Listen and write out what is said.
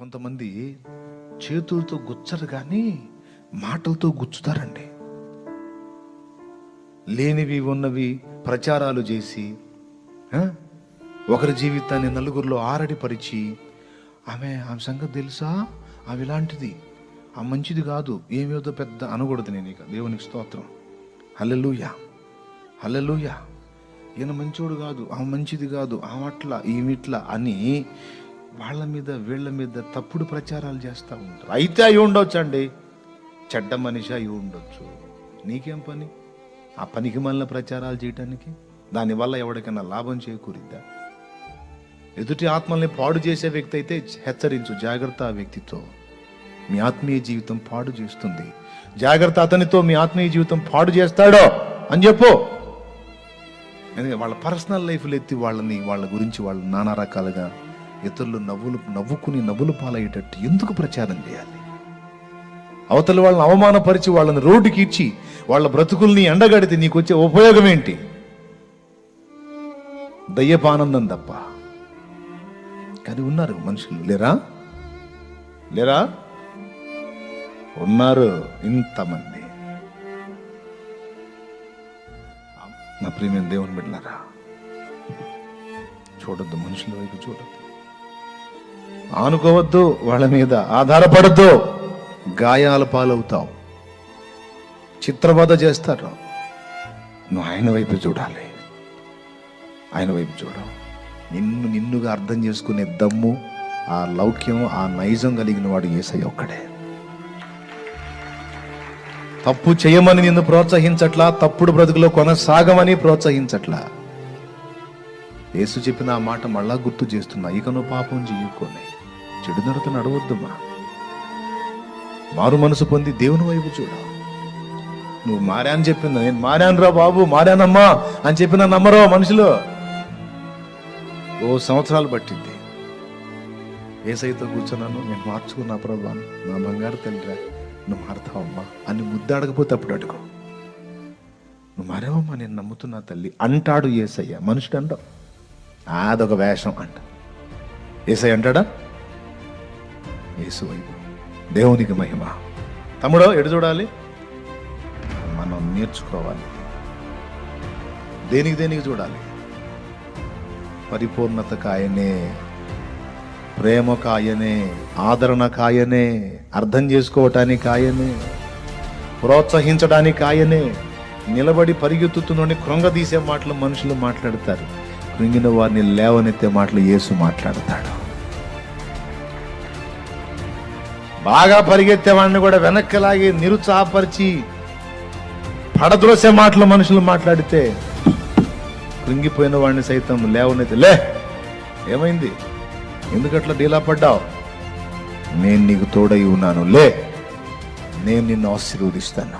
కొంతమంది చేతులతో గుచ్చరు కానీ మాటలతో గుచ్చుతారండి. లేనివి ఉన్నవి ప్రచారాలు చేసి ఒకరి జీవితాన్ని నలుగురిలో ఆరడిపరిచి ఆమె సంగతి తెలుసా, ఆమె ఇలాంటిది, ఆ మంచిది కాదు, ఏమేదో పెద్ద అనకూడదు. నేను ఇక దేవునికి స్తోత్రం, హల్లెలూయా హల్లెలూయా. ఈయన మంచోడు కాదు, ఆమె మంచిది కాదు, ఆమెట్లా ఈమెట్లా అని వాళ్ళ మీద వీళ్ళ మీద తప్పుడు ప్రచారాలు చేస్తూ ఉంటారు. అయితే అయి ఉండొచ్చు అండి, చెడ్డ మనిషి అయి ఉండొచ్చు. నీకేం పని ఆ పనికి మళ్ళీ ప్రచారాలు చేయటానికి? దానివల్ల ఎవరికైనా లాభం చేకూరిద్దా? ఎదుటి ఆత్మల్ని పాడు చేసే వ్యక్తి అయితే హెచ్చరించు, జాగ్రత్త, ఆ వ్యక్తితో మీ ఆత్మీయ జీవితం పాడు చేస్తుంది, జాగ్రత్త, అతనితో మీ ఆత్మీయ జీవితం పాడు చేస్తాడో అని చెప్పు. ఎందుకంటే వాళ్ళ పర్సనల్ లైఫ్లు ఎత్తి వాళ్ళ గురించి వాళ్ళు నానా రకాలుగా ఇతరులు నవ్వుకుని నవ్వులు పాలయ్యేటట్టు ఎందుకు ప్రచారం చేయాలి? అవతల వాళ్ళని అవమానపరిచి వాళ్ళని రోడ్డుకి ఇచ్చి వాళ్ళ బ్రతుకుల్ని ఎండగడితే నీకు వచ్చే ఉపయోగం ఏంటి? దయ్యపానందం తప్ప. కానీ ఉన్నారు మనుషులు, లేరా ఉన్నారు ఇంతమంది. నా ప్రియమైన దేవుని బిడ్డలారా, చూడొద్దు, మనుషుల వైపు చూడొద్దు, ఆనుకోవద్దు, వాళ్ళ మీద ఆధారపడద్దు, గాయాల పాలవుతావు, చిత్రవద చేస్తారు. నువ్వు ఆయన వైపు చూడాలి, ఆయన వైపు చూడవు. నిన్నుగా అర్థం చేసుకునే దమ్ము, ఆ లౌక్యం, ఆ నైజం కలిగిన వాడు యేసయ్య ఒక్కడే. తప్పు చేయమని నిన్ను ప్రోత్సహించట్లా, తప్పుడు బ్రతుకులో కొనసాగమని ప్రోత్సహించట్లా. యేసు చెప్పిన ఆ మాట మళ్ళా గుర్తు చేస్తున్నా, ఇక నువ్వు పాపం చెయ్యుకోని, చెడు నడత నడవద్దమ్మా, మారు మనసు పొంది దేవుని వైపు చూడ. నువ్వు మారాని చెప్పిందా, నేను మారాను రా బాబు, మారానమ్మా అని చెప్పినా నమ్మరో మనుషులు. సంవత్సరాలు పట్టింది. యేసయ్యతో కూర్చున్నాను, నేను మార్చుకున్నా ప్రభా, నా బంగారు తండ్రి, నువ్వు మారుతావమ్మా అని ముద్దాడకపోతే అప్పుడు అడుగు. నువ్వు మారావమ్మా, నేను నమ్ముతున్నా తల్లి అంటాడు యేసయ్య. మనుషుడు అంటావు అదొక వేషం అంట. యేసయ్య అంటాడా? యేసు వైపు, దేవునికి మహిమ. తమ్ముడో ఎటు చూడాలి? మనం నేర్చుకోవాలి. దేనికి చూడాలి? పరిపూర్ణత కాయనే, ప్రేమ కాయనే, ఆదరణ కాయనే, అర్థం చేసుకోవటానికి ఆయనే, ప్రోత్సహించడానికి ఆయనే. నిలబడి పరిగెత్తుతున్నోని కృంగదీసే మాటలు మనుషులు మాట్లాడతారు, కృంగిన వారిని లేవనెత్తే మాటలు యేసు మాట్లాడతాడు. బాగా పరిగెత్తేవాడిని కూడా వెనక్కి లాగి నిరుత్సాహపరిచి పడద్రోసే మాటలు మనుషులు మాట్లాడితే, కృంగిపోయిన వాడిని సైతం లేవనైతే, లే ఏమైంది, ఎందుకట్లా డీలా పడ్డావు, నేను నీకు తోడై ఉన్నాను, లే నేను నిన్ను ఆశీర్వదిస్తాను.